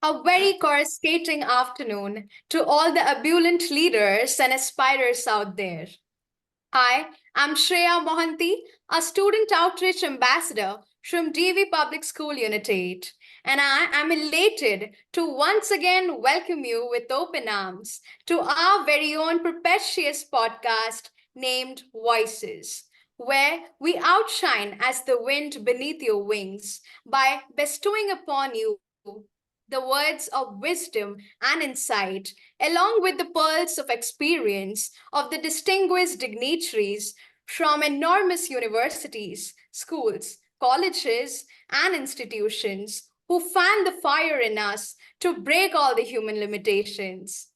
A very coruscating afternoon to all the ebullient leaders and aspirers out there. I am Shreya Mohanty, a student outreach ambassador from DV Public School Unit 8, and I am elated to once again welcome you with open arms to our very own perpetuous podcast named Voices, where we outshine as the wind beneath your wings by bestowing upon you the words of wisdom and insight, along with the pearls of experience of the distinguished dignitaries from enormous universities, schools, colleges, and institutions who fan the fire in us to break all the human limitations.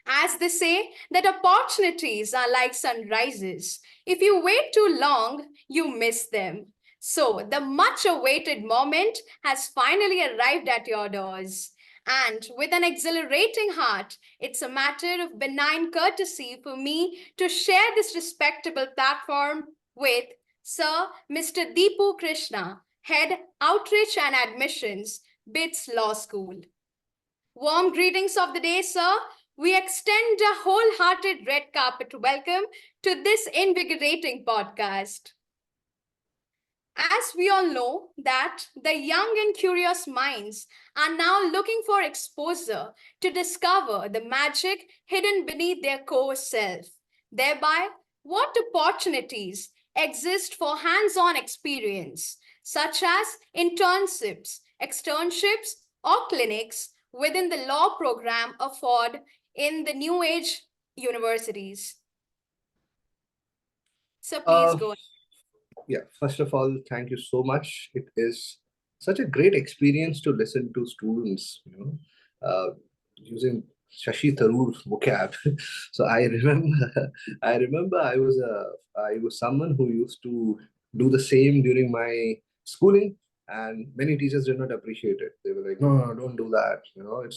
As they say, that opportunities are like sunrises. If you wait too long, you miss them. So, the much awaited moment has finally arrived at your doors. And with an exhilarating heart, it's a matter of benign courtesy for me to share this respectable platform with Sir Mr. Deepu Krishna, Head Outreach and Admissions, BITS Law School. Warm greetings of the day, sir. We extend a wholehearted red carpet welcome to this invigorating podcast. As we all know that the young and curious minds are now looking for exposure to discover the magic hidden beneath their core self. Thereby, what opportunities exist for hands-on experience, such as internships, externships, or clinics within the law program afford in the new age universities. So please Uh, go. yeah, first of all, thank you so much. It is such a great experience to listen to students, using Shashi Tharoor vocab. So I remember, I was someone who used to do the same during my schooling, and many teachers did not appreciate it. They were like, "No, no, don't do that.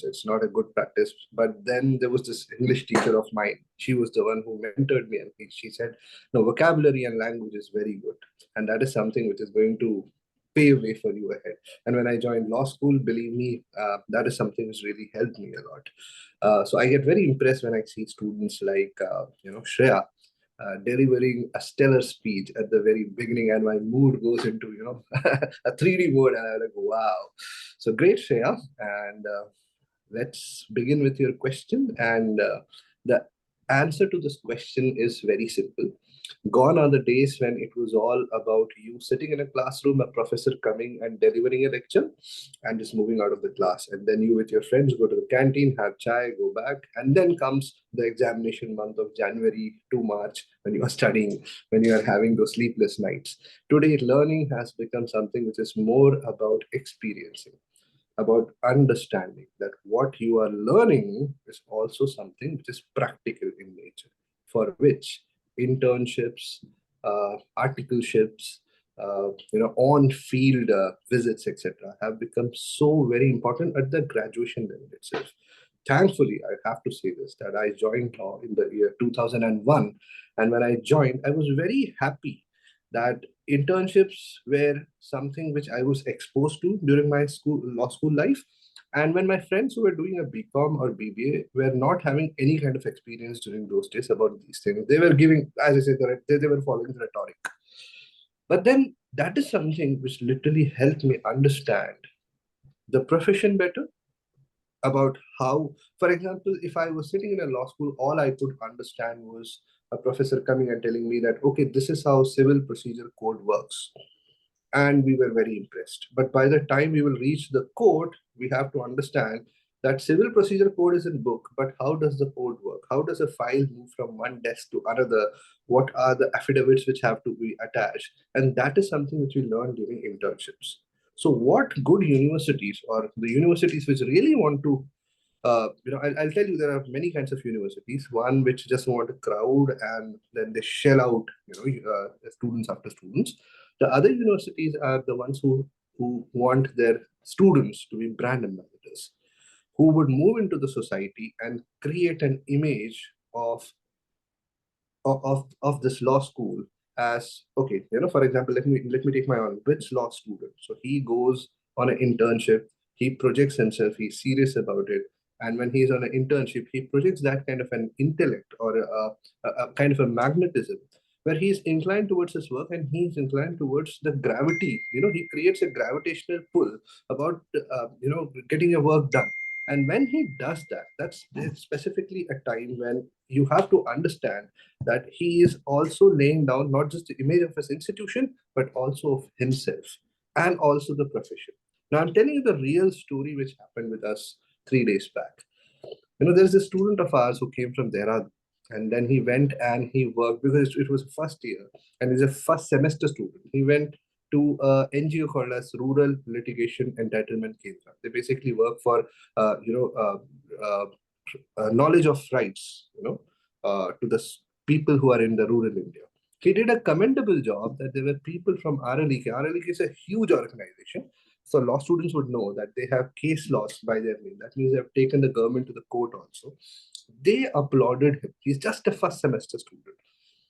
It's not a good practice." But then there was this English teacher of mine. She was the one who mentored me, and she said, "No, vocabulary and language is very good, and that is something which is going to pave way for you ahead." And when I joined law school, believe me, that is something which really helped me a lot. So I get very impressed when I see students like Shreya delivering a stellar speech at the very beginning, and my mood goes into a 3D mode, and I'm like, wow. So great, Shreya, and let's begin with your question. And the answer to this question is very simple. Gone are the days when it was all about you sitting in a classroom, a professor coming and delivering a lecture, and just moving out of the class. And then you, with your friends, go to the canteen, have chai, go back. And then comes the examination month of January to March when you are studying, when you are having those sleepless nights. Today, learning has become something which is more about experiencing, about understanding that what you are learning is also something which is practical in nature, for which internships, articleships, on-field visits, etc., have become so very important at the graduation level itself. Thankfully, I have to say this, that I joined law in the year 2001, and when I joined, I was very happy that internships were something which I was exposed to during my law school life. And when my friends who were doing a BCom or BBA were not having any kind of experience during those days about these things, they were giving, as I said, they were following the rhetoric. But then that is something which literally helped me understand the profession better, about how, for example, if I was sitting in a law school, all I could understand was a professor coming and telling me that, okay, this is how civil procedure code works, and we were very impressed. But by the time we will reach the court, we have to understand that civil procedure code is in book, but how does the code work? How does a file move from one desk to another? What are the affidavits which have to be attached? And that is something which we learn during internships. So what good universities, or the universities which really want to I'll tell you, there are many kinds of universities. One which just want a crowd and then they shell out, students after students. The other universities are the ones who want their students to be brand ambassadors, who would move into the society and create an image of this law school as, okay, for example, let me take my own. Which law student? So he goes on an internship. He projects himself, he's serious about it. And when he's on an internship, he projects that kind of an intellect or a kind of a magnetism where he's inclined towards his work and he's inclined towards the gravity. He creates a gravitational pull about, getting your work done. And when he does that, that's specifically a time when you have to understand that he is also laying down not just the image of his institution, but also of himself and also the profession. Now, I'm telling you the real story which happened with us 3 days back. There's a student of ours who came from Dehradun, and then he went and he worked because it was first year and he's a first semester student. He went to a NGO called as Rural Litigation Entitlement Kendra. They basically work for knowledge of rights, to the people who are in the rural India. He did a commendable job that there were people from RLEK. RLEK is a huge organization. So law students would know that they have case laws by their name. That means they have taken the government to the court also. They applauded him. He's just a first semester student.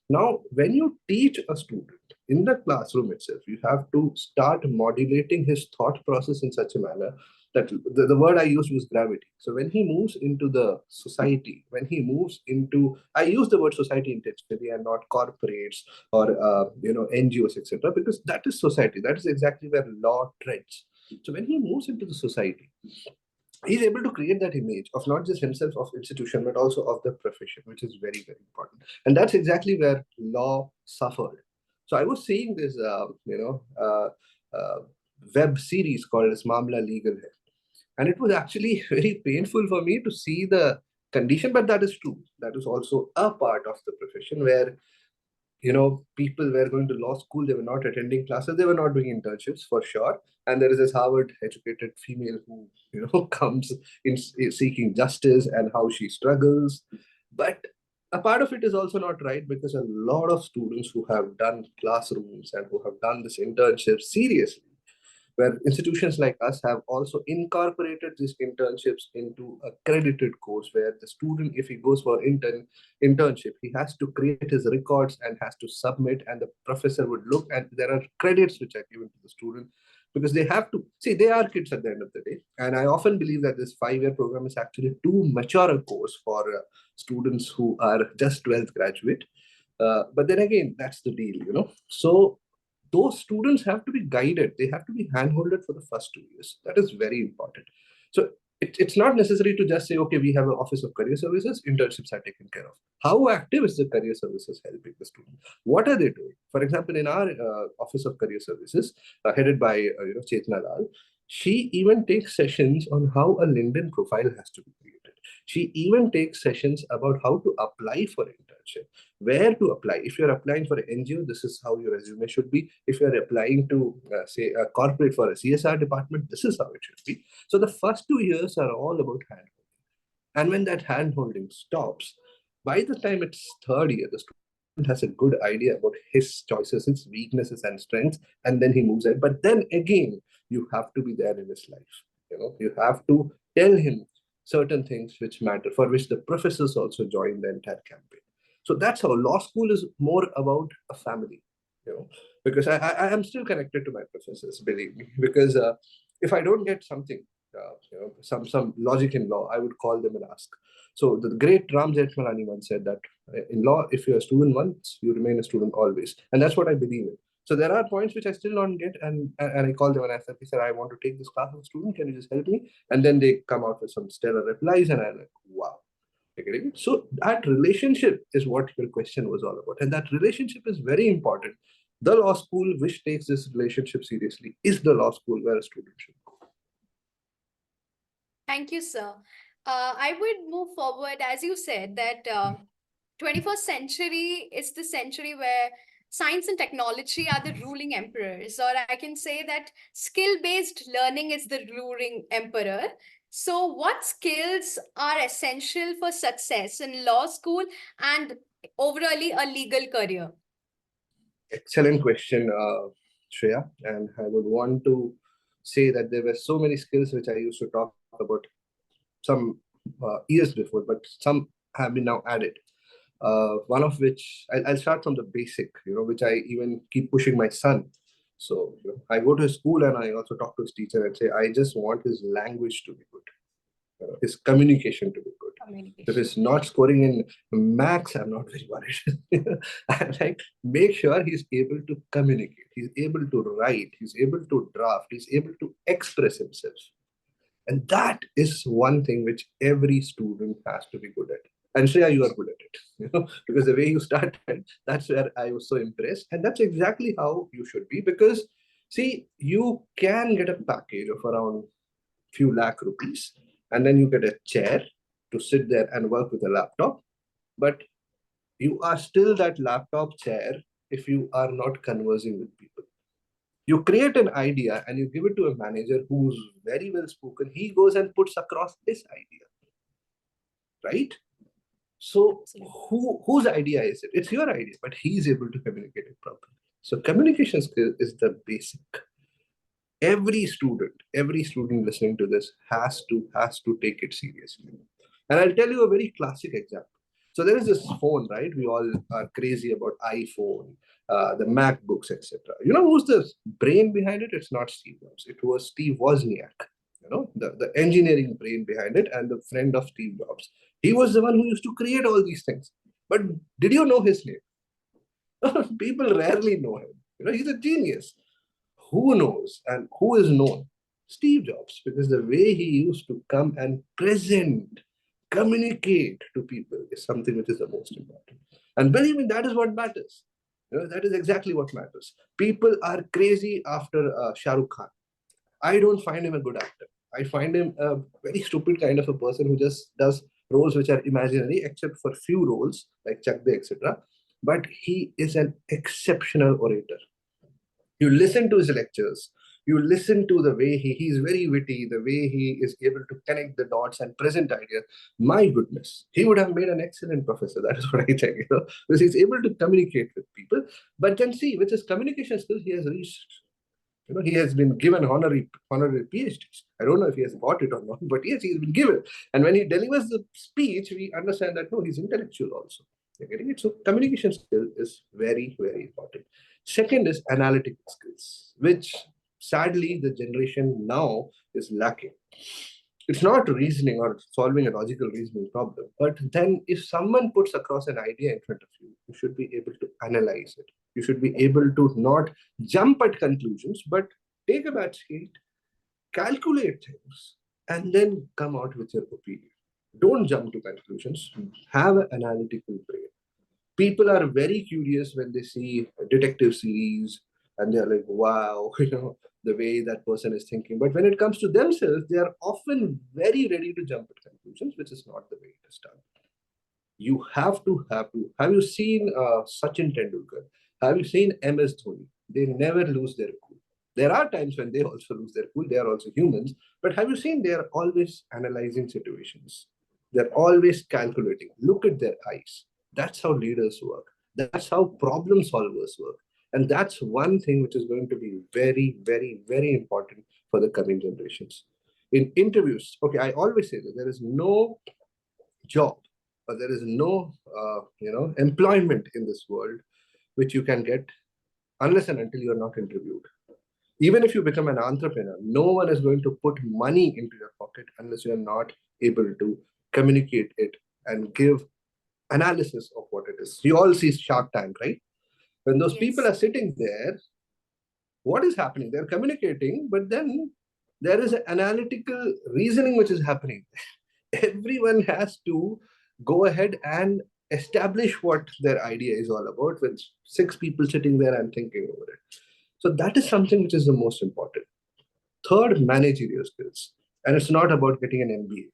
Now, when you teach a student in the classroom itself, you have to start modulating his thought process in such a manner that the word I used was gravity. So when he moves into the society, when he moves into, I use the word society intentionally and not corporates or NGOs, etc., because that is society. That is exactly where law treads. So when he moves into the society, he's able to create that image of not just himself of institution but also of the profession, which is very, very important. And that's exactly where law suffered. So I was seeing this web series called as Mamla Legal Hai, and it was actually very painful for me to see the condition. But that is true, that is also a part of the profession where people were going to law school, they were not attending classes, they were not doing internships for sure. And there is this Harvard educated female who, comes in seeking justice and how she struggles. But a part of it is also not right because a lot of students who have done classrooms and who have done this internship seriously, where institutions like us have also incorporated these internships into a credited course where the student, if he goes for internship, he has to create his records and has to submit, and the professor would look, and there are credits which are given to the student because they have to see they are kids at the end of the day. And I often believe that this 5-year program is actually too mature a course for students who are just 12th graduate. But then again, that's the deal. So those students have to be guided. They have to be handholded for the first 2 years. That is very important. So it's not necessary to just say, okay, we have an Office of Career Services, internships are taken care of. How active is the Career Services helping the student? What are they doing? For example, in our Office of Career Services, headed by Chetna Lal, she even takes sessions on how a LinkedIn profile has to be created. She even takes sessions about how to apply for internship, where to apply. If you're applying for an NGO, this is how your resume should be. If you're applying to, say, a corporate for a CSR department, this is how it should be. So the first 2 years are all about handholding. And when that handholding stops, by the time it's third year, the student has a good idea about his choices, his weaknesses and strengths, and then he moves ahead. But then again, you have to be there in his life. You have to tell him certain things which matter, for which the professors also join the entire campaign. So that's how law school is more about a family, because I am still connected to my professors, believe me, because if I don't get something, some logic in law, I would call them and ask. So the great Ram Jethmalani once said that in law, if you're a student once, you remain a student always. And that's what I believe in. So there are points which I still don't get, and I call them and I said, I want to take this class as a student. Can you just help me? And then they come out with some stellar replies, and I'm like, wow. So that relationship is what your question was all about, and that relationship is very important. The law school which takes this relationship seriously is the law school where a student should go. Thank you, sir. I would move forward, as you said, that 21st century is the century where science and technology are the ruling emperors, or I can say that skill-based learning is the ruling emperor. So, what skills are essential for success in law school and overall a legal career? Excellent question, Shreya. And I would want to say that there were so many skills which I used to talk about some years before, but some have been now added. One of which I'll start from the basic, which I even keep pushing my son. So I go to his school and I also talk to his teacher and say, I just want his language to be good, his communication to be good. If Communication. he's not scoring in max, I'm not very worried. I'm like, make sure he's able to communicate, he's able to write, he's able to draft, he's able to express himself. And that is one thing which every student has to be good at. And Shreya, you are good at it, because the way you started, that's where I was so impressed. And that's exactly how you should be, because see, you can get a package of around few lakh rupees, and then you get a chair to sit there and work with a laptop. But you are still that laptop chair if you are not conversing with people. You create an idea and you give it to a manager who's very well spoken. He goes and puts across this idea, right? So Absolutely. whose idea is it? It's your idea, but he's able to communicate it properly. So communication skill is the basic. Every student listening to this has to take it seriously. And I'll tell you a very classic example. So there is this phone, right? We all are crazy about iPhone, the MacBooks, etc. You know who's the brain behind it? It's not Steve Jobs. It was Steve Wozniak, the engineering brain behind it and the friend of Steve Jobs. He was the one who used to create all these things. But did you know his name? People rarely know him. He's a genius. Who knows and who is known? Steve Jobs, because the way he used to come and present, communicate to people is something which is the most important. And believe me, that is what matters. That is exactly what matters. People are crazy after Shah Rukh Khan. I don't find him a good actor. I find him a very stupid kind of a person who just does roles which are imaginary, except for few roles like Chak De, etc. But he is an exceptional orator. You listen to his lectures, you listen to the way he's very witty, the way he is able to connect the dots and present ideas. My goodness, he would have made an excellent professor. That is what I think, because he's able to communicate with people. But then see, with his communication skills, he has reached, he has been given honorary PhDs. I don't know if he has got it or not, but yes, he's been given. And when he delivers the speech, we understand that no, he's intellectual also. You're getting it? So communication skill is very, very important. Second is analytical skills, which sadly the generation now is lacking. It's not reasoning or solving a logical reasoning problem, but then if someone puts across an idea in front of you, you should be able to analyze it. You should be able to not jump at conclusions, but take a back seat, calculate things, and then come out with your opinion. Don't jump to conclusions. Have an analytical brain. People are very curious when they see a detective series and they're like, wow, the way that person is thinking. But when it comes to themselves, they are often very ready to jump at conclusions, which is not the way it is done. You have to. Have you seen Sachin Tendulkar? Have you seen MS Dhoni? They never lose their cool. There are times when they also lose their cool. They are also humans. But have you seen they are always analyzing situations? They're always calculating. Look at their eyes. That's how leaders work. That's how problem solvers work. And that's one thing which is going to be very, very, very important for the coming generations. In interviews, okay, I always say that there is no job or there is no employment in this world which you can get unless and until you are not interviewed. Even if you become an entrepreneur, no one is going to put money into your pocket unless you are not able to communicate it and give analysis of what it is. You all see Shark Tank, right? When those people Yes. are sitting there, what is happening? They're communicating, but then there is an analytical reasoning which is happening. Everyone has to go ahead and establish what their idea is all about with six people sitting there and thinking over it. So that is something which is the most important. Third, managerial skills. And it's not about getting an MBA.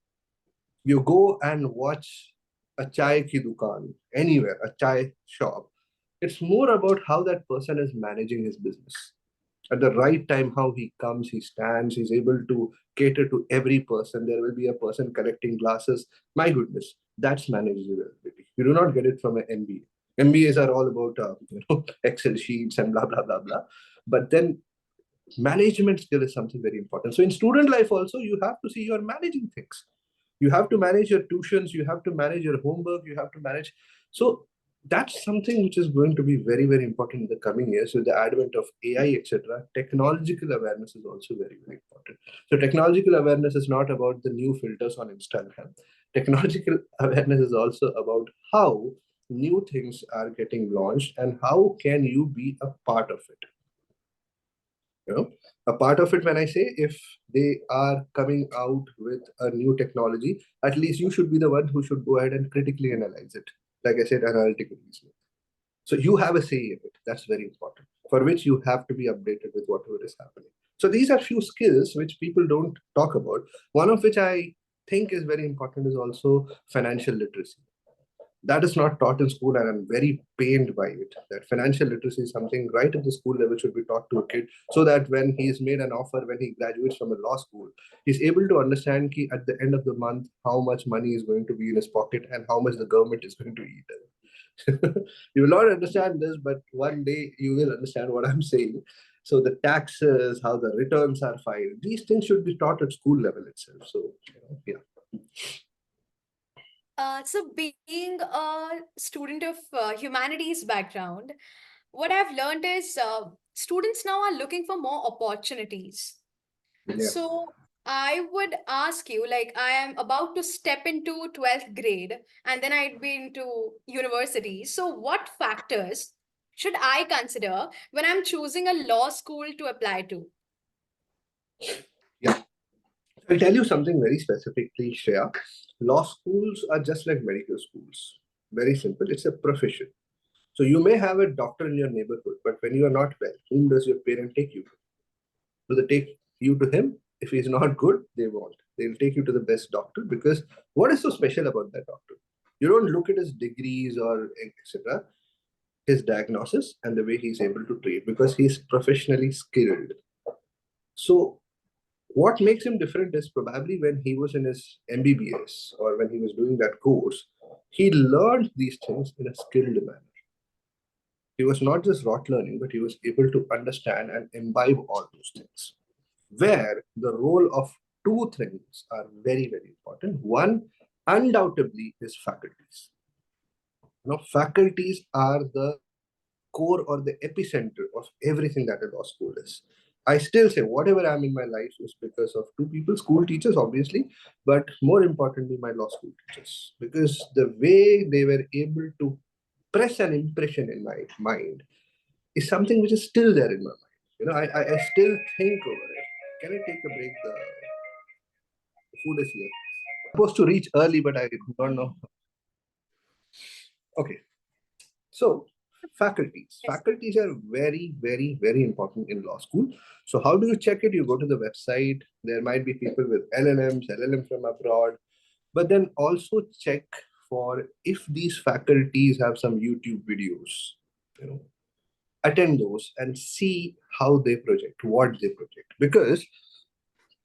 You go and watch a chai ki dukan anywhere, a chai shop. It's more about how that person is managing his business at the right time, how he comes, he stands, he's able to cater to every person. There will be a person collecting glasses. My goodness, that's managerial ability. You do not get it from an MBA. MBAs are all about Excel sheets and blah blah blah blah. But then management skill is something very important. So in student life also, you have to see you're managing things. You have to manage your tuitions. You have to manage your homework. You have to manage. So That's something which is going to be very, very important in the coming years with the advent of AI, etc. Technological awareness is also very, very important. So, technological awareness is not about the new filters on Instagram. Technological awareness is also about how new things are getting launched and how can you be a part of it. You know, a part of it, when I say, if they are coming out with a new technology, at least you should be the one who should go ahead and critically analyze it. Like I said, analytical reasoning. So you have a say in it. That's very important, for which you have to be updated with whatever is happening. So these are few skills which people don't talk about. One of which I think is very important is also financial literacy. That is not taught in school, and I'm very pained by it. That financial literacy is something right at the school level should be taught to a kid, so that when he's made an offer, when he graduates from a law school, he's able to understand ki at the end of the month how much money is going to be in his pocket and how much the government is going to eat. You will not understand this, but one day you will understand what I'm saying. So the taxes, how the returns are filed, these things should be taught at school level itself. So yeah. So, being a student of humanities background, what I've learned is students now are looking for more opportunities. Yeah. So, I would ask you, like, I am about to step into 12th grade and then I'd be into university. So, what factors should I consider when I'm choosing a law school to apply to? Yeah. I'll tell you something very specifically, Shreya. Law schools are just like medical schools. Very simple. It's a profession. So you may have a doctor in your neighborhood, but when you are not well, whom does your parent take you to? Do they take you to him? If he's not good, they won't. They'll take you to the best doctor, because what is so special about that doctor? You don't look at his degrees or etc. His diagnosis and the way he's able to treat, because he's professionally skilled. So what makes him different is probably when he was in his MBBS or when he was doing that course, he learned these things in a skilled manner. He was not just rote learning, but he was able to understand and imbibe all those things. Where the role of two things are very, very important. One, undoubtedly, is faculties. Faculties are the core or the epicenter of everything that a law school is. I still say whatever I'm in my life is because of two people, school teachers, obviously, but more importantly, my law school teachers, because the way they were able to press an impression in my mind is something which is still there in my mind. I still think over it. Can I take a break? The food is here. Supposed to reach early, but I don't know. Okay, so faculties. Yes. Faculties are very, very, very important in law school. So how do you check it? You go to the website. There might be people with LLM from abroad, but then also check for if these faculties have some YouTube videos. You know, attend those and see how they project, what they project, because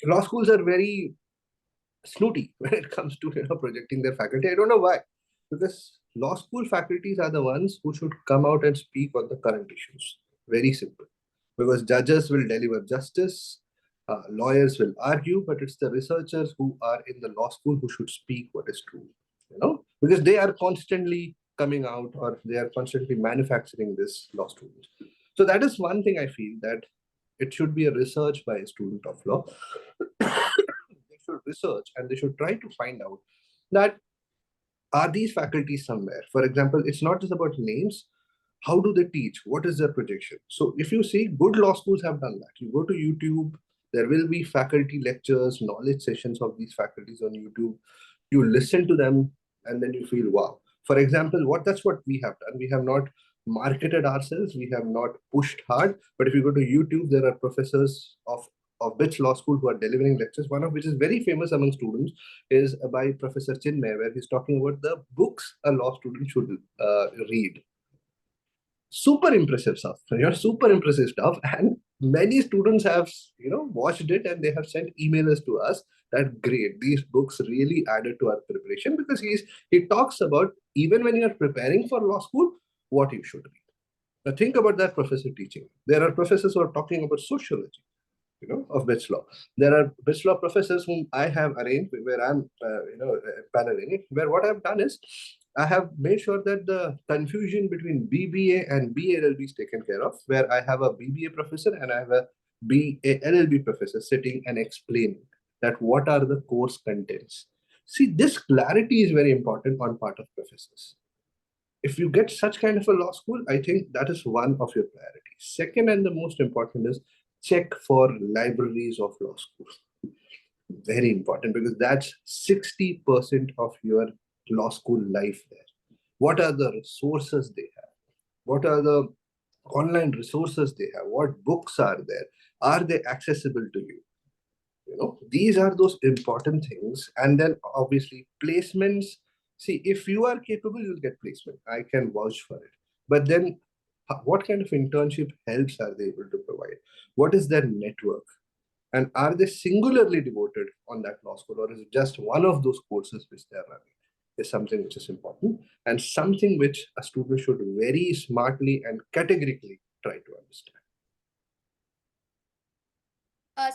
law schools are very snooty when it comes to projecting their faculty. I don't know why, because law school faculties are the ones who should come out and speak on the current issues. Very simple, because judges will deliver justice, lawyers will argue, but it's the researchers who are in the law school who should speak what is true. Because they are constantly coming out, or they are constantly manufacturing this law students. So that is one thing I feel, that it should be a research by a student of law. They should research and they should try to find out that are these faculties somewhere. For example, it's not just about names. How do they teach? What is their projection? So if you see, good law schools have done that. You go to YouTube, there will be faculty lectures, knowledge sessions of these faculties on YouTube. You listen to them and then you feel wow. For example, that's what we have done. We have not marketed ourselves, we have not pushed hard. But if you go to YouTube, there are professors of which law school who are delivering lectures. One of which is very famous among students is by Professor Chinmay, where he's talking about the books a law student should read. Super impressive stuff. Super impressive stuff. And many students have watched it and they have sent emailers to us that great, these books really added to our preparation, because he talks about, even when you're preparing for law school, what you should read. Now think about that professor teaching. There are professors who are talking about sociology, of Bits Law. There are Bits Law professors whom I have arranged, where I'm paneling it, where what I've done is I have made sure that the confusion between BBA and BLLB is taken care of, where I have a BBA professor and I have a BALLB professor sitting and explaining that what are the course contents. See, this clarity is very important on part of professors. If you get such kind of a law school, I think that is one of your priorities. Second, and the most important, is check for libraries of law schools. Very important, because that's 60% of your law school life there. What are the resources they have? What are the online resources they have? What books are there? Are they accessible to you? These are those important things. And then obviously placements. See, if you are capable, you'll get placement. I can vouch for it. But then what kind of internship helps are they able to provide? What is their network? And are they singularly devoted on that law school, or is it just one of those courses which they're running? Is something which is important, and something which a student should very smartly and categorically try to understand.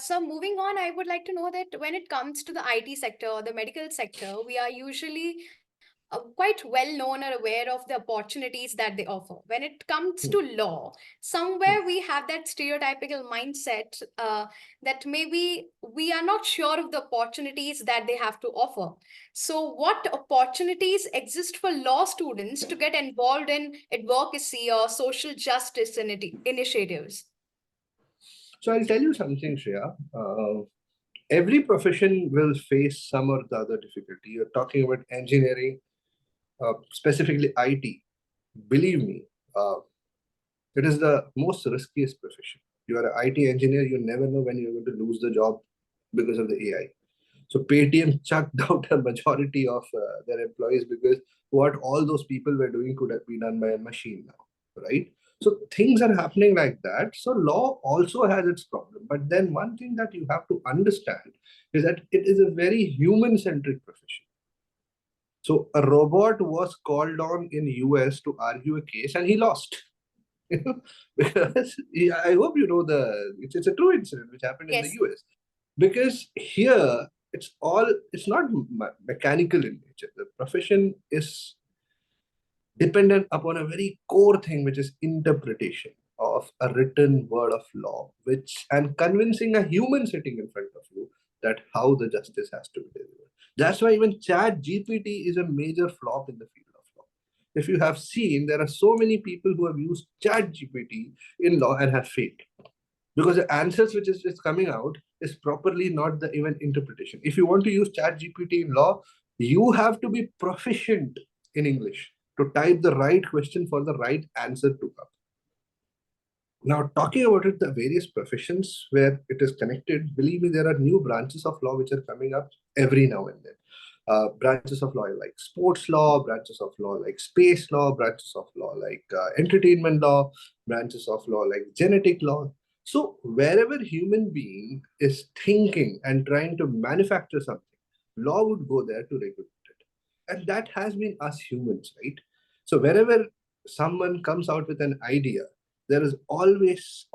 So moving on, I would like to know that when it comes to the IT sector or the medical sector, we are usually quite well known or aware of the opportunities that they offer. When it comes Hmm. to law, Hmm. somewhere we have that stereotypical mindset that maybe we are not sure of the opportunities that they have to offer. So, what opportunities exist for law students to get involved in advocacy or social justice initiatives? So I'll tell you something, Shreya. Every profession will face some or the other difficulty. You're talking about engineering, specifically IT. Believe me, uh, it is the most riskiest profession. You are an IT engineer, you never know when you're going to lose the job because of the AI. So Paytm chucked out a majority of their employees because what all those people were doing could have been done by a machine now, right? So things are happening like that. So law also has its problem. But then one thing that you have to understand is that it is a very human-centric profession. So a robot was called on in US to argue a case and he lost. Because I hope you know it's a true incident which happened in the Yes. US. Because here it's not mechanical in nature. The profession is dependent upon a very core thing, which is interpretation of a written word of law, which and convincing a human sitting in front of you that how the justice has to be delivered. That's why even Chat GPT is a major flop in the field of law. If you have seen, there are so many people who have used Chat GPT in law and have failed, because the answers which is coming out is properly not the even interpretation. If you want to use Chat GPT in law, you have to be proficient in English to type the right question for the right answer to come. Now, talking about it, the various professions where it is connected, believe me, there are new branches of law which are coming up every now and then. Branches of law like sports law, branches of law like space law, branches of law like entertainment law, branches of law like genetic law. So, wherever human being is thinking and trying to manufacture something, law would go there to regulate it. And that has been us humans, right? So, wherever someone comes out with an idea, there is always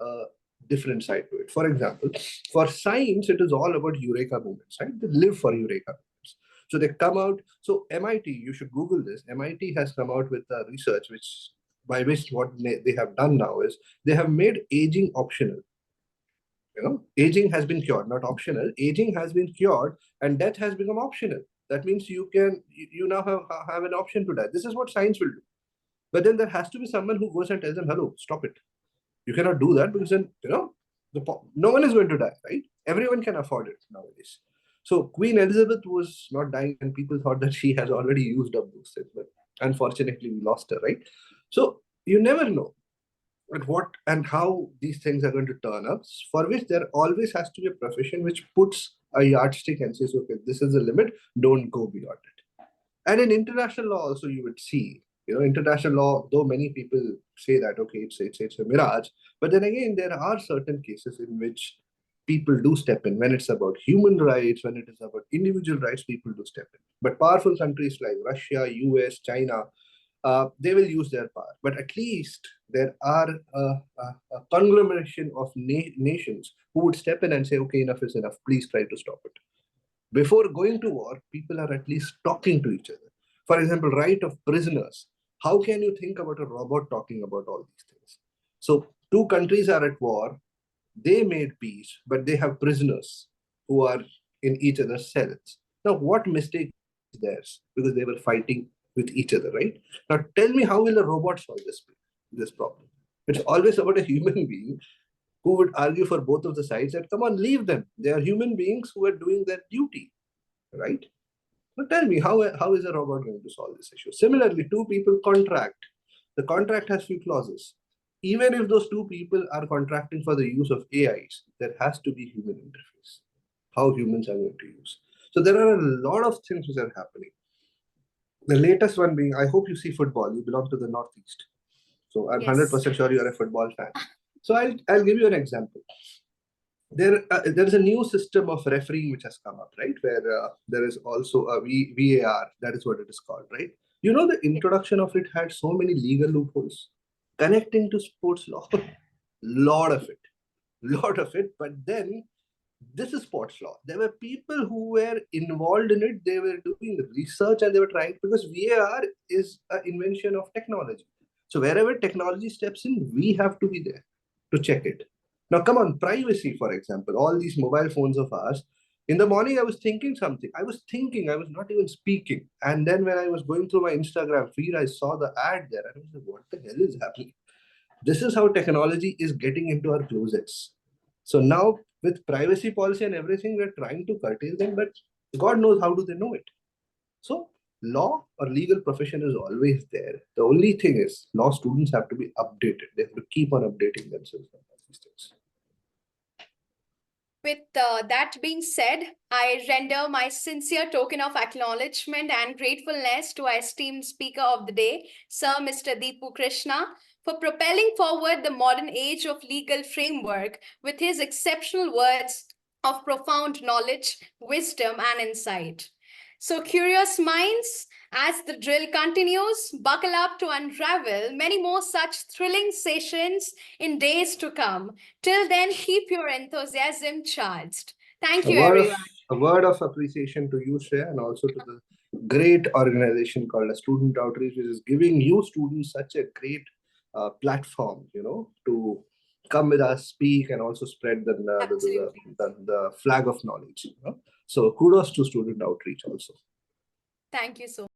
a different side to it. For example, for science, it is all about eureka movements, right? They live for eureka movements. So they come out. So MIT, you should Google this. MIT has come out with a research which by which what they have done now is they have made aging optional. Aging has been cured, not optional. Aging has been cured, and death has become optional. That means you now have an option to die. This is what science will do. But then there has to be someone who goes and tells them, "Hello, stop it. You cannot do that because then no one is going to die, right? Everyone can afford it nowadays." So Queen Elizabeth was not dying, and people thought that she has already used up those things, but unfortunately we lost her, right? So you never know at what and how these things are going to turn up. For which there always has to be a profession which puts a yardstick and says, "Okay, this is the limit. Don't go beyond it." And in international law also you would see, international law, though many people say that, okay, it's a mirage, but then again, there are certain cases in which people do step in. When it's about human rights, when it is about individual rights, people do step in. But powerful countries like Russia, US, China, they will use their power. But at least there are a conglomeration of nations who would step in and say, okay, enough is enough. Please try to stop it. Before going to war, people are at least talking to each other. For example, right of prisoners. How can you think about a robot talking about all these things? So two countries are at war. They made peace, but they have prisoners who are in each other's cells. Now, what mistake is theirs? Because they were fighting with each other, right? Now, tell me, how will a robot solve this problem? It's always about a human being who would argue for both of the sides that, come on, leave them. They are human beings who are doing their duty, right? Now, tell me, how is a robot going to solve this issue? Similarly, two people contract. The contract has few clauses. Even if those two people are contracting for the use of AIs, there has to be human interface. How humans are going to use. So there are a lot of things which are happening. The latest one being, I hope you see football. You belong to the Northeast. So I'm Yes. 100% sure you're a football fan. So I'll give you an example. There is a new system of refereeing which has come up, right? Where there is also a VAR, that is what it is called, right? You know, the Yes. introduction of it had so many legal loopholes connecting to sports law. lot of it, lot of it. But then this is sports law. There were people who were involved in it. They were doing research and they were trying, because VAR is an invention of technology. So wherever technology steps in, we have to be there to check it. Now, come on, privacy, for example, all these mobile phones of ours. In the morning, I was thinking something. I was thinking, I was not even speaking. And then when I was going through my Instagram feed, I saw the ad there. And I was like, what the hell is happening? This is how technology is getting into our closets. So now, with privacy policy and everything, we're trying to curtail them, but God knows how do they know it. So law or legal profession is always there. The only thing is law students have to be updated. They have to keep on updating themselves on all these things. With that being said, I render my sincere token of acknowledgement and gratefulness to our esteemed speaker of the day, Sir Mr. Deepu Krishna, for propelling forward the modern age of legal framework with his exceptional words of profound knowledge, wisdom, and insight. So, curious minds, as the drill continues, buckle up to unravel many more such thrilling sessions in days to come. Till then, keep your enthusiasm charged. Thank A you, word of everyone. a word of appreciation to you, Shreya, and also to the great organization called a Student Outreach, which is giving you students such a great platform, to come with us, speak, and also spread Absolutely. the flag of knowledge. So kudos to Student Outreach also. Thank you so much.